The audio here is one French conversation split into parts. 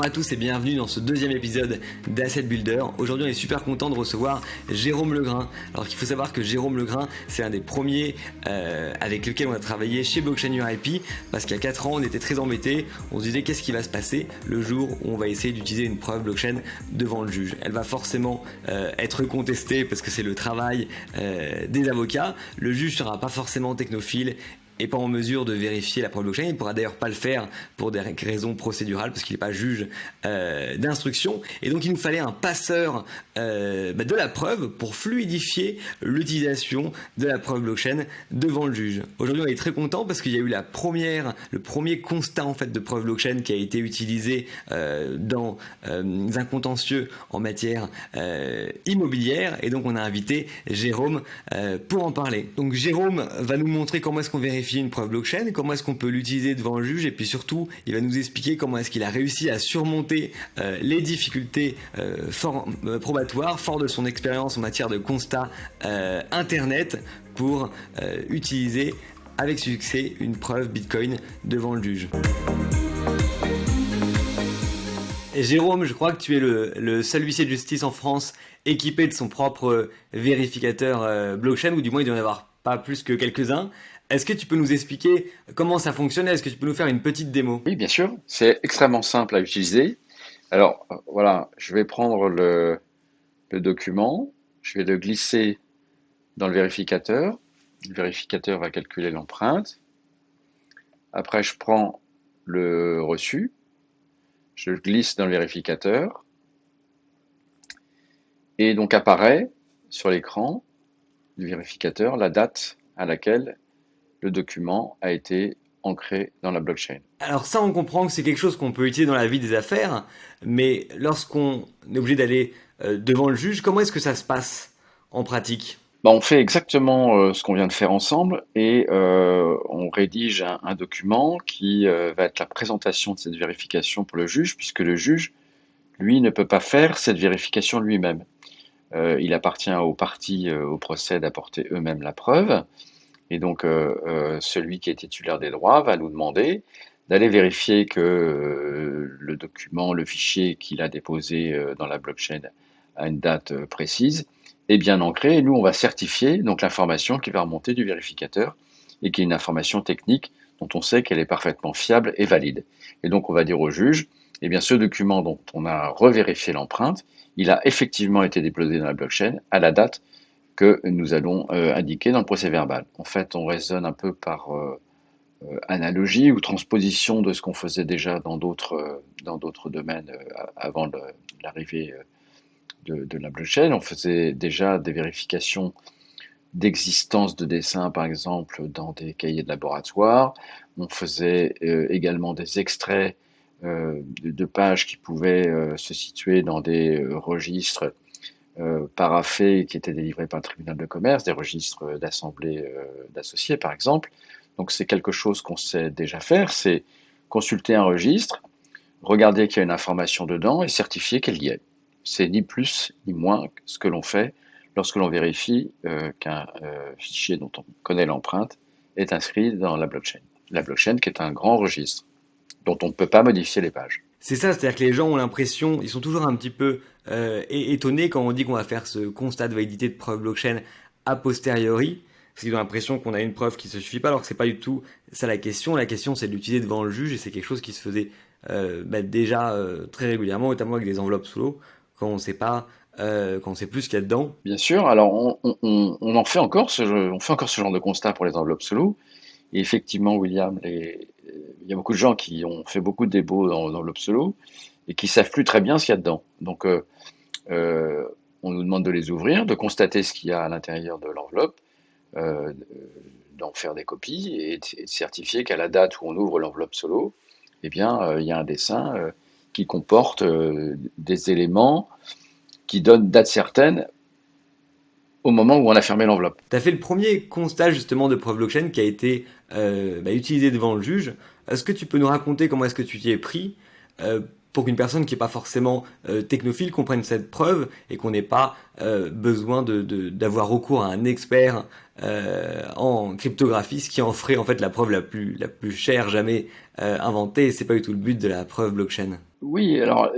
à tous et bienvenue dans ce deuxième épisode d'Asset Builder. Aujourd'hui on est super content de recevoir Jérôme Legrain. Alors qu'il faut savoir que Jérôme Legrain c'est un des premiers avec lequel on a travaillé chez Blockchain URIP, parce qu'il y a 4 ans on était très embêtés, on se disait qu'est-ce qui va se passer le jour où on va essayer d'utiliser une preuve blockchain devant le juge. Elle va forcément être contestée parce que c'est le travail des avocats. Le juge ne sera pas forcément technophile et pas en mesure de vérifier la preuve blockchain. Il ne pourra d'ailleurs pas le faire pour des raisons procédurales parce qu'il n'est pas juge d'instruction. Et donc il nous fallait un passeur de la preuve pour fluidifier l'utilisation de la preuve blockchain devant le juge. Aujourd'hui on est très content parce qu'il y a eu le premier constat en fait de preuve blockchain qui a été utilisé dans un contentieux en matière immobilière, et donc on a invité Jérôme pour en parler. Donc Jérôme va nous montrer comment est-ce qu'on vérifie une preuve blockchain, comment est-ce qu'on peut l'utiliser devant le juge, et puis surtout il va nous expliquer comment est-ce qu'il a réussi à surmonter les difficultés probatoires, fort de son expérience en matière de constat internet, pour utiliser avec succès une preuve Bitcoin devant le juge. Et Jérôme, je crois que tu es le seul huissier de justice en France équipé de son propre vérificateur blockchain, ou du moins il doit y en avoir pas plus que quelques-uns. Est-ce que tu peux nous expliquer comment ça fonctionne? Est-ce que tu peux nous faire une petite démo? Oui, bien sûr, c'est extrêmement simple à utiliser. Alors, voilà, je vais prendre le document, je vais le glisser dans le vérificateur. Le vérificateur va calculer l'empreinte. Après, je prends le reçu, je le glisse dans le vérificateur, et donc apparaît sur l'écran du vérificateur la date à laquelle le document a été ancré dans la blockchain. Alors ça, on comprend que c'est quelque chose qu'on peut utiliser dans la vie des affaires, mais lorsqu'on est obligé d'aller devant le juge, comment est-ce que ça se passe en pratique? On fait exactement ce qu'on vient de faire ensemble, et on rédige un document qui va être la présentation de cette vérification pour le juge, puisque le juge, lui, ne peut pas faire cette vérification lui-même. Il appartient aux parties au procès d'apporter eux-mêmes la preuve, et donc celui qui est titulaire des droits va nous demander d'aller vérifier que le document, le fichier qu'il a déposé dans la blockchain à une date précise est bien ancré, et nous on va certifier donc l'information qui va remonter du vérificateur, et qui est une information technique dont on sait qu'elle est parfaitement fiable et valide. Et donc on va dire au juge, eh bien ce document dont on a revérifié l'empreinte, il a effectivement été déposé dans la blockchain à la date que nous allons indiquer dans le procès verbal. En fait, on raisonne un peu par analogie ou transposition de ce qu'on faisait déjà dans d'autres domaines avant l'arrivée de la blockchain. On faisait déjà des vérifications d'existence de dessins, par exemple, dans des cahiers de laboratoire. On faisait également des extraits de pages qui pouvaient se situer dans des registres paraphés qui étaient délivrés par le tribunal de commerce, des registres d'assemblées d'associés, par exemple. Donc c'est quelque chose qu'on sait déjà faire, c'est consulter un registre, regarder qu'il y a une information dedans et certifier qu'elle y est. C'est ni plus ni moins que ce que l'on fait lorsque l'on vérifie qu'un fichier dont on connaît l'empreinte est inscrit dans la blockchain. La blockchain qui est un grand registre dont on ne peut pas modifier les pages. C'est ça, c'est-à-dire que les gens ont l'impression, ils sont toujours un petit peu étonnés quand on dit qu'on va faire ce constat de validité de preuve blockchain a posteriori, parce qu'ils ont l'impression qu'on a une preuve qui ne se suffit pas, alors que c'est pas du tout ça la question. La question c'est de l'utiliser devant le juge, et c'est quelque chose qui se faisait déjà très régulièrement, notamment avec des enveloppes sous l'eau, quand on sait pas, quand on sait plus ce qu'il y a dedans. Bien sûr, alors on en fait encore on fait encore ce genre de constat pour les enveloppes solo. Et effectivement, William, il y a beaucoup de gens qui ont fait beaucoup de dépôts dans l'enveloppe solo et qui savent plus très bien ce qu'il y a dedans. Donc on nous demande de les ouvrir, de constater ce qu'il y a à l'intérieur de l'enveloppe, euh, d'en faire des copies et de certifier qu'à la date où on ouvre l'enveloppe solo, eh bien, il y a un dessin qui comporte des éléments qui donnent date certaine au moment où on a fermé l'enveloppe. Tu as fait le premier constat justement de preuve blockchain qui a été utilisé devant le juge. Est-ce que tu peux nous raconter comment est-ce que tu t'y es pris pour qu'une personne qui n'est pas forcément technophile comprenne cette preuve et qu'on n'ait pas besoin d'avoir recours à un expert en cryptographie, ce qui en ferait en fait la preuve la plus chère jamais inventée, et c'est pas du tout le but de la preuve blockchain. Oui, alors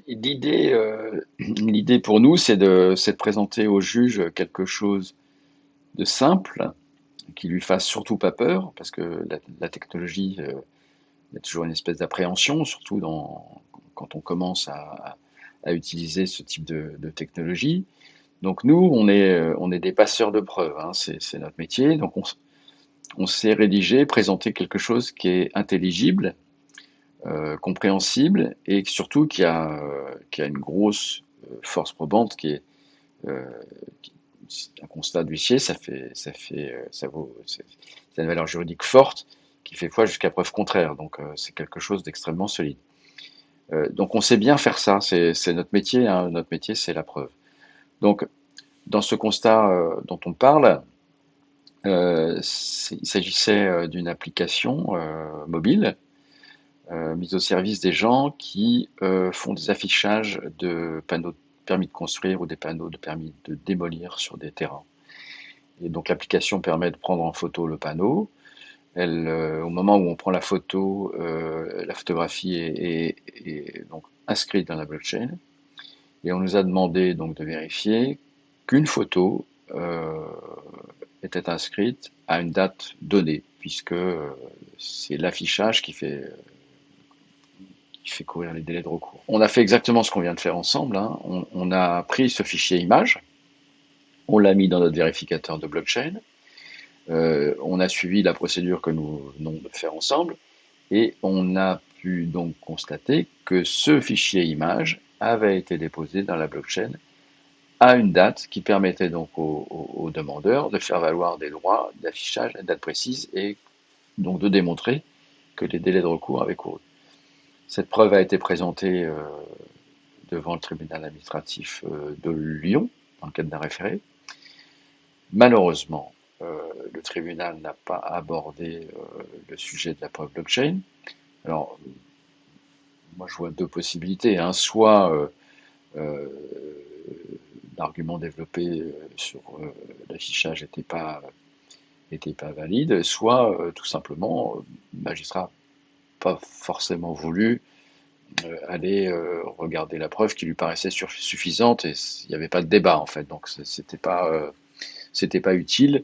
l'idée pour nous, c'est de présenter au juge quelque chose de simple, qui lui fasse surtout pas peur, parce que la technologie, il y a toujours une espèce d'appréhension, surtout quand on commence à utiliser ce type de technologie. Donc nous, on est des passeurs de preuves, hein, c'est notre métier. Donc on sait rédiger, présenter quelque chose qui est intelligible, compréhensible et surtout qui a une grosse force probante qui est euh, qui- un constat d'huissier, c'est une valeur juridique forte qui fait foi jusqu'à preuve contraire. Donc c'est quelque chose d'extrêmement solide. Donc on sait bien faire ça, c'est notre métier, hein. Notre métier c'est la preuve. Donc dans ce constat dont on parle, il s'agissait d'une application mobile mise au service des gens qui font des affichages de panneaux de permis de construire ou des panneaux de permis de démolir sur des terrains. Et donc l'application permet de prendre en photo le panneau. Au moment où on prend la photographie est donc inscrite dans la blockchain. Et on nous a demandé donc de vérifier qu'une photo était inscrite à une date donnée, puisque c'est l'affichage qui fait courir les délais de recours. On a fait exactement ce qu'on vient de faire ensemble, hein. On a pris ce fichier image, on l'a mis dans notre vérificateur de blockchain, on a suivi la procédure que nous venons de faire ensemble, et on a pu donc constater que ce fichier image avait été déposé dans la blockchain à une date qui permettait donc aux demandeurs de faire valoir des droits d'affichage à une date précise et donc de démontrer que les délais de recours avaient couru. Cette preuve a été présentée devant le tribunal administratif de Lyon, dans le cadre d'un référé. Malheureusement, le tribunal n'a pas abordé le sujet de la preuve blockchain. Alors, moi je vois deux possibilités, hein. Soit euh, l'argument développé sur l'affichage n'était pas valide, soit tout simplement le magistrat n'a pas forcément voulu aller regarder la preuve qui lui paraissait suffisante et il n'y avait pas de débat en fait. Donc c'était pas utile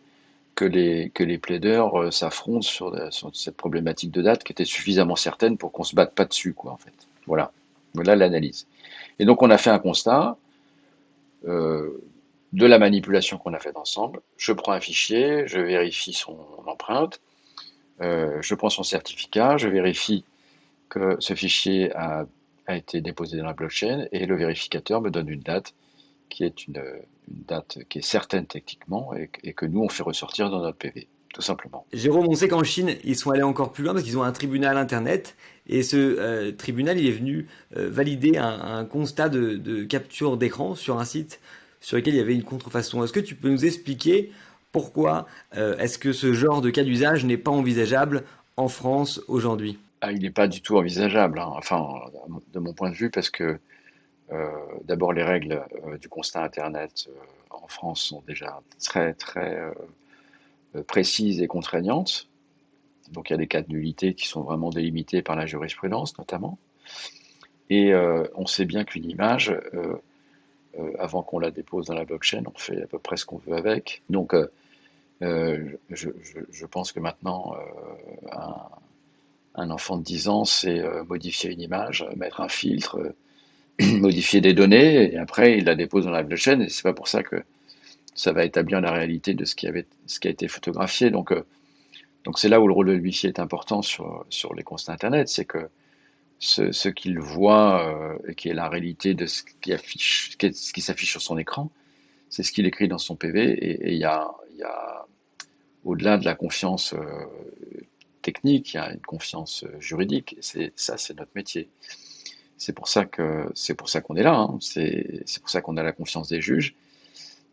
que les plaideurs s'affrontent sur cette problématique de date qui était suffisamment certaine pour qu'on se batte pas dessus quoi en fait. Voilà l'analyse. Et donc on a fait un constat euh, de la manipulation qu'on a faite ensemble. Je prends un fichier, je vérifie son empreinte, je prends son certificat, je vérifie que ce fichier a été déposé dans la blockchain et le vérificateur me donne une date qui est une date qui est certaine techniquement et que nous on fait ressortir dans notre PV, tout simplement. Jérôme, on sait qu'en Chine, ils sont allés encore plus loin parce qu'ils ont un tribunal internet et ce tribunal, il est venu valider un constat de capture d'écran sur un site sur lequel il y avait une contrefaçon. Est-ce que tu peux nous expliquer pourquoi est-ce que ce genre de cas d'usage n'est pas envisageable en France aujourd'hui? Ah, il n'est pas du tout envisageable, hein. Enfin, de mon point de vue, parce que d'abord les règles du constat Internet en France sont déjà très très précises et contraignantes. Donc il y a des cas de nullité qui sont vraiment délimités par la jurisprudence notamment. Et on sait bien qu'une image, avant qu'on la dépose dans la blockchain, on fait à peu près ce qu'on veut avec. Donc je pense que maintenant, un enfant de 10 ans sait modifier une image, mettre un filtre, modifier des données, et après il la dépose dans la blockchain, et c'est pas pour ça que ça va établir la réalité de ce qui a été photographié. Donc c'est là où le rôle de l'huissier est important sur les constats Internet, c'est que ce qu'il voit et qui est la réalité de ce qui s'affiche sur son écran, c'est ce qu'il écrit dans son PV, et il y a au-delà de la confiance technique, il y a une confiance juridique, et c'est notre métier. C'est pour ça qu'on est là, hein. C'est pour ça qu'on a la confiance des juges.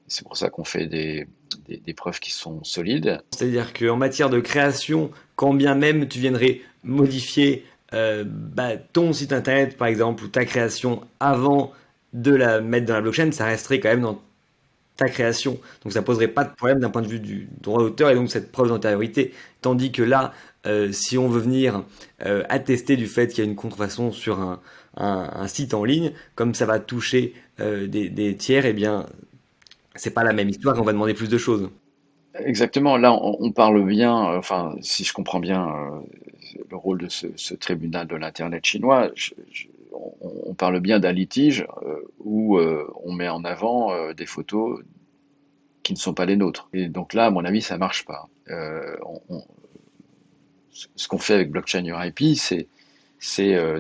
C'est pour ça qu'on fait des preuves qui sont solides. C'est-à-dire qu'en matière de création, quand bien même tu viendrais modifier ton site internet, par exemple, ou ta création avant de la mettre dans la blockchain, ça resterait quand même dans ta création. Donc ça poserait pas de problème d'un point de vue du droit d'auteur et donc cette preuve d'antériorité. Tandis que là, si on veut venir attester du fait qu'il y a une contrefaçon sur un site en ligne, comme ça va toucher des tiers, eh bien, c'est pas la même histoire, on va demander plus de choses. Exactement, là on parle bien, enfin si je comprends bien le rôle de ce tribunal de l'Internet chinois, on parle bien d'un litige où on met en avant des photos qui ne sont pas les nôtres. Et donc là, à mon avis, ça marche pas. Ce qu'on fait avec Blockchain Your IP, c'est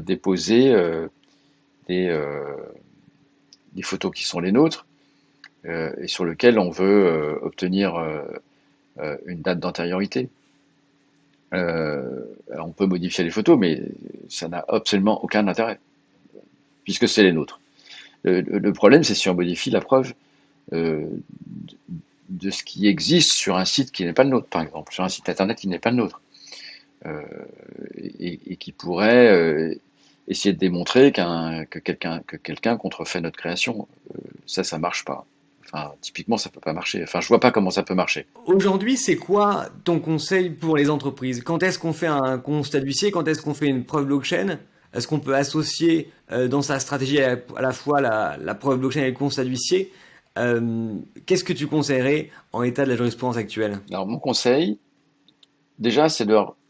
déposer des, euh, des photos qui sont les nôtres et sur lesquelles on veut obtenir une date d'antériorité. Alors on peut modifier les photos, mais ça n'a absolument aucun intérêt, puisque c'est les nôtres. Le problème, c'est si on modifie la preuve euh, de ce qui existe sur un site qui n'est pas le nôtre, par exemple, sur un site internet qui n'est pas le nôtre, euh, et qui pourrait essayer de démontrer que quelqu'un contrefait notre création. Ça marche pas. Enfin, typiquement, ça peut pas marcher. Enfin, je vois pas comment ça peut marcher. Aujourd'hui, c'est quoi ton conseil pour les entreprises? Quand est-ce qu'on fait un constat d'huissier? Quand est-ce qu'on fait une preuve blockchain? Est-ce qu'on peut associer dans sa stratégie à la fois la preuve blockchain et le constat d'huissier? Qu'est-ce que tu conseillerais en état de la jurisprudence actuelle? Alors, mon conseil, déjà, c'est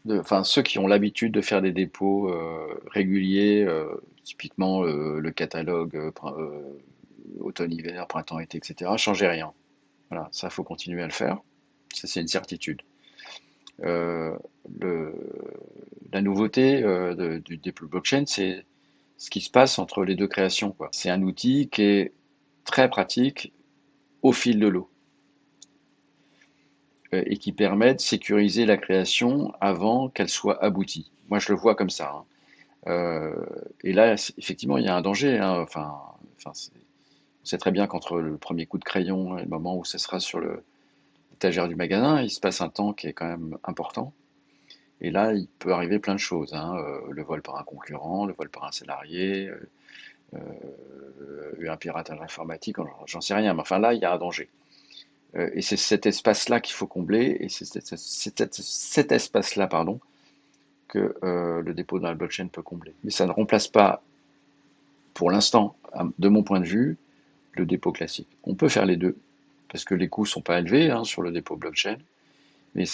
enfin, ceux qui ont l'habitude de faire des dépôts réguliers, typiquement le catalogue automne-hiver, printemps-été, etc., changez rien. Voilà, ça, faut continuer à le faire. Ça, c'est une certitude. Euh, le, la nouveauté du dépôt blockchain, c'est ce qui se passe entre les deux créations, quoi. C'est un outil qui est très pratique au fil de l'eau et qui permet de sécuriser la création avant qu'elle soit aboutie. Moi, je le vois comme ça, hein. Et là, effectivement, il y a un danger, hein. Enfin, on sait très bien qu'entre le premier coup de crayon et le moment où ce sera sur l'étagère du magasin, il se passe un temps qui est quand même important. Et là, il peut arriver plein de choses, hein. Le vol par un concurrent, le vol par un salarié, un piratage informatique, j'en sais rien. Mais enfin là, il y a un danger. Et c'est cet espace-là qu'il faut combler, et c'est cet espace-là, pardon, que le dépôt dans la blockchain peut combler. Mais ça ne remplace pas, pour l'instant, de mon point de vue, le dépôt classique. On peut faire les deux, parce que les coûts sont pas élevés hein, sur le dépôt blockchain, mais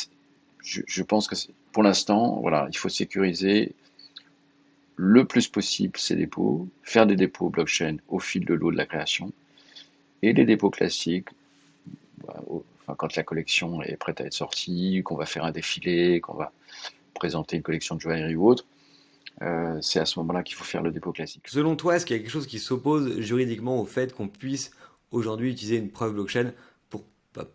je pense que pour l'instant, voilà, il faut sécuriser le plus possible ces dépôts, faire des dépôts blockchain au fil de l'eau de la création, et les dépôts classiques, enfin, quand la collection est prête à être sortie, qu'on va faire un défilé, qu'on va présenter une collection de joaillerie ou autre, c'est à ce moment-là qu'il faut faire le dépôt classique. Selon toi, est-ce qu'il y a quelque chose qui s'oppose juridiquement au fait qu'on puisse aujourd'hui utiliser une preuve blockchain pour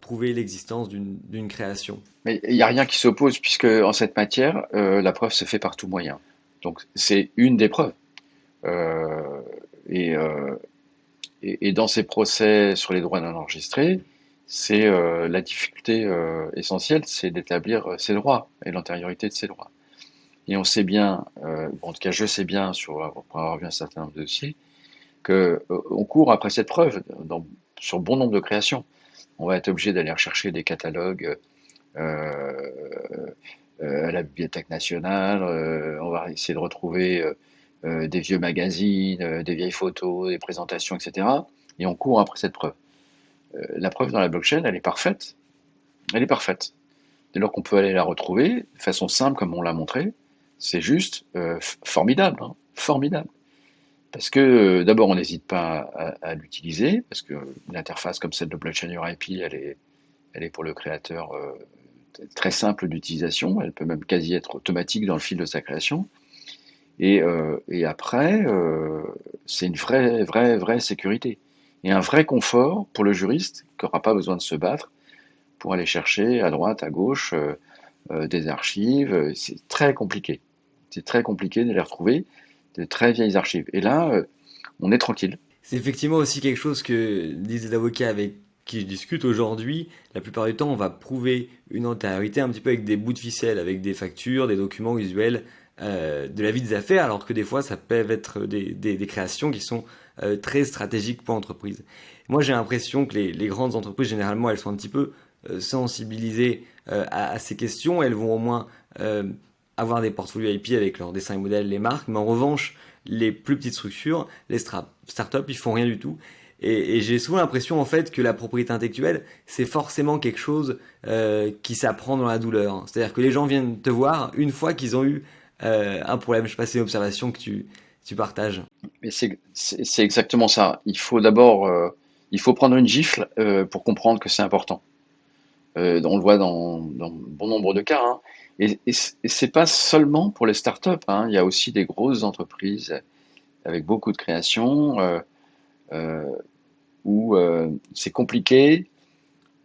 prouver l'existence d'une création? Mais il n'y a rien qui s'oppose, puisque en cette matière, la preuve se fait par tout moyen. Donc c'est une des preuves. Euh, et, euh, et dans ces procès sur les droits non enregistrés, c'est la difficulté essentielle, c'est d'établir ces droits et l'antériorité de ces droits. Et on sait bien, en tout cas je sais bien, pour avoir vu un certain nombre de dossiers, qu'on court après cette preuve sur bon nombre de créations. On va être obligé d'aller rechercher des catalogues euh, à la Bibliothèque nationale, on va essayer de retrouver des vieux magazines, des vieilles photos, des présentations, etc. Et on court après cette preuve. La preuve dans la blockchain, elle est parfaite. Elle est parfaite. Dès lors qu'on peut aller la retrouver de façon simple, comme on l'a montré, c'est juste formidable, hein, formidable. Parce que d'abord, on n'hésite pas à l'utiliser, parce que une interface comme celle de Blockchain Your IP, elle est pour le créateur très simple d'utilisation, elle peut même quasi être automatique dans le fil de sa création. Et après, c'est une vraie sécurité. Et un vrai confort pour le juriste qui n'aura pas besoin de se battre pour aller chercher à droite, à gauche des archives. C'est très compliqué. C'est très compliqué de les retrouver, de très vieilles archives. Et là, on est tranquille. C'est effectivement aussi quelque chose que disent les avocats avec qui je discute aujourd'hui. La plupart du temps, on va prouver une antériorité un petit peu avec des bouts de ficelle, avec des factures, des documents visuels, de la vie des affaires, alors que des fois, ça peut être des créations qui sont très stratégiques pour l'entreprise. Moi, j'ai l'impression que les grandes entreprises, généralement, elles sont un petit peu sensibilisées à ces questions. Elles vont au moins avoir des portfolios IP avec leurs dessins et modèles, les marques, mais en revanche, les plus petites structures, les startups, ils font rien du tout. Et j'ai souvent l'impression en fait que la propriété intellectuelle, c'est forcément quelque chose qui s'apprend dans la douleur. C'est-à-dire que les gens viennent te voir une fois qu'ils ont eu un problème. Je sais pas si c'est une observation que tu partages. Mais c'est exactement ça. Il faut d'abord, il faut prendre une gifle pour comprendre que c'est important. On le voit dans bon nombre de cas, hein. Et c'est pas seulement pour les startups, hein. Il y a aussi des grosses entreprises avec beaucoup de création euh, où c'est compliqué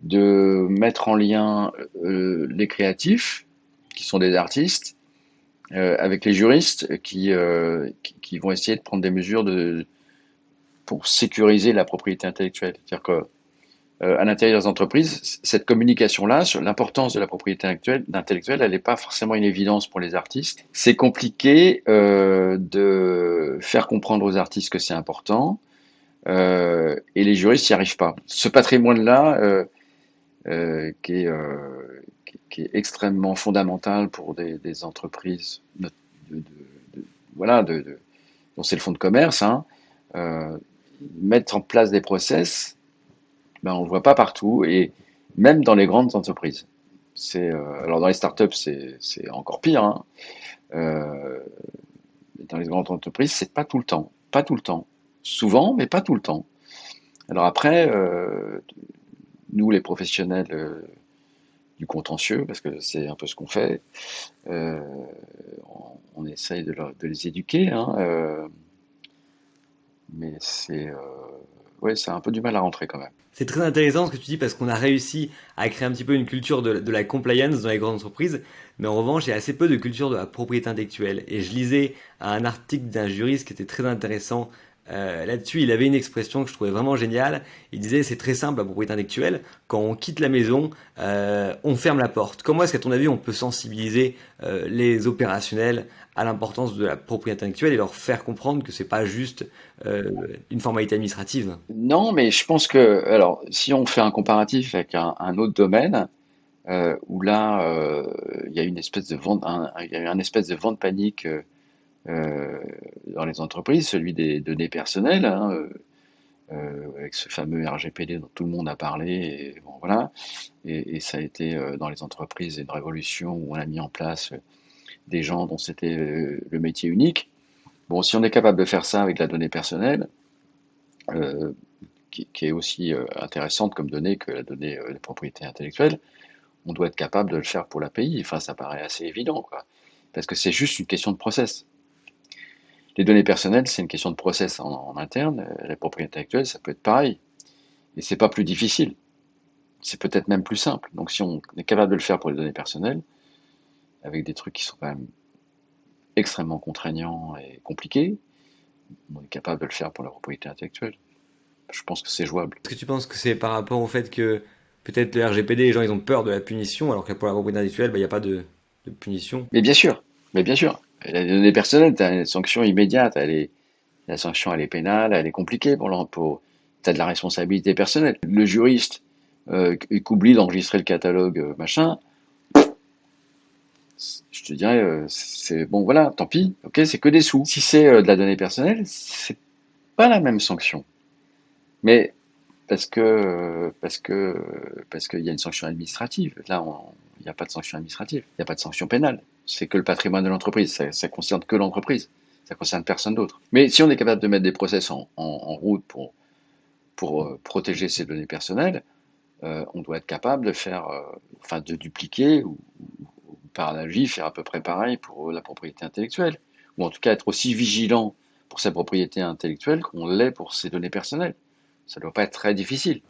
de mettre en lien les créatifs, qui sont des artistes, avec les juristes qui vont essayer de prendre des mesures pour sécuriser la propriété intellectuelle. C'est-à-dire que à l'intérieur des entreprises, cette communication-là sur l'importance de la propriété intellectuelle, elle n'est pas forcément une évidence pour les artistes. C'est compliqué de faire comprendre aux artistes que c'est important, et les juristes n'y arrivent pas. Ce patrimoine-là, qui est extrêmement fondamental pour des entreprises voilà, dont c'est le fonds de commerce, hein, euh, mettre en place des process, ben, on ne le voit pas partout, et même dans les grandes entreprises. Alors dans les startups, c'est encore pire, hein. Euh, dans les grandes entreprises, c'est pas tout le temps. Pas tout le temps. Souvent, mais pas tout le temps. Alors après, nous, les professionnels du contentieux, parce que c'est un peu ce qu'on fait, euh, on essaye de les éduquer, hein, mais ouais, c'est un peu du mal à rentrer quand même. C'est très intéressant ce que tu dis parce qu'on a réussi à créer un petit peu une culture de la compliance dans les grandes entreprises, mais en revanche, il y a assez peu de culture de la propriété intellectuelle. Et je lisais un article d'un juriste qui était très intéressant là-dessus. Il avait une expression que je trouvais vraiment géniale. Il disait c'est très simple la propriété intellectuelle. Quand on quitte la maison, on ferme la porte. Comment est-ce qu'à ton avis on peut sensibiliser les opérationnels à l'importance de la propriété intellectuelle et leur faire comprendre que c'est pas juste euh, une formalité administrative? Non, mais je pense que, alors, si on fait un comparatif avec un autre domaine, où là, il y a une espèce de vente, il y a eu un espèce de vente panique dans les entreprises, celui des données personnelles, hein, avec ce fameux RGPD dont tout le monde a parlé, et bon voilà, et ça a été dans les entreprises une révolution où on a mis en place des gens dont c'était le métier unique. Bon, si on est capable de faire ça avec la donnée personnelle, euh, qui est aussi intéressante comme donnée que la donnée de propriété intellectuelle, on doit être capable de le faire pour l'API. Enfin, ça paraît assez évident, quoi. Parce que c'est juste une question de process. Les données personnelles, c'est une question de process en interne. La propriété intellectuelle, ça peut être pareil. Et c'est pas plus difficile. C'est peut-être même plus simple. Donc, si on est capable de le faire pour les données personnelles, avec des trucs qui sont quand même extrêmement contraignants et compliqués, on est capable de le faire pour la propriété intellectuelle. Je pense que c'est jouable. Est-ce que tu penses que c'est par rapport au fait que peut-être le RGPD, les gens ils ont peur de la punition, alors que pour la propriété intellectuelle, bah, il n'y a pas de punition? Mais bien sûr, mais bien sûr. Les données personnelles, tu as une sanction immédiate. La sanction, elle est pénale, elle est compliquée t'as de la responsabilité personnelle. Le juriste qu'oublie d'enregistrer le catalogue, machin, je te dirais, c'est bon, voilà, tant pis, ok, c'est que des sous. Si c'est de la donnée personnelle, c'est pas la même sanction. Mais parce qu'il y a une sanction administrative. Là, il n'y a pas de sanction administrative, il n'y a pas de sanction pénale. C'est que le patrimoine de l'entreprise, ça concerne que l'entreprise, ça concerne personne d'autre. Mais si on est capable de mettre des process en route pour protéger ces données personnelles, on doit être capable de faire, enfin de dupliquer ou par analogie faire à peu près pareil pour la propriété intellectuelle, ou en tout cas être aussi vigilant pour sa propriété intellectuelle qu'on l'est pour ses données personnelles. Ça ne doit pas être très difficile.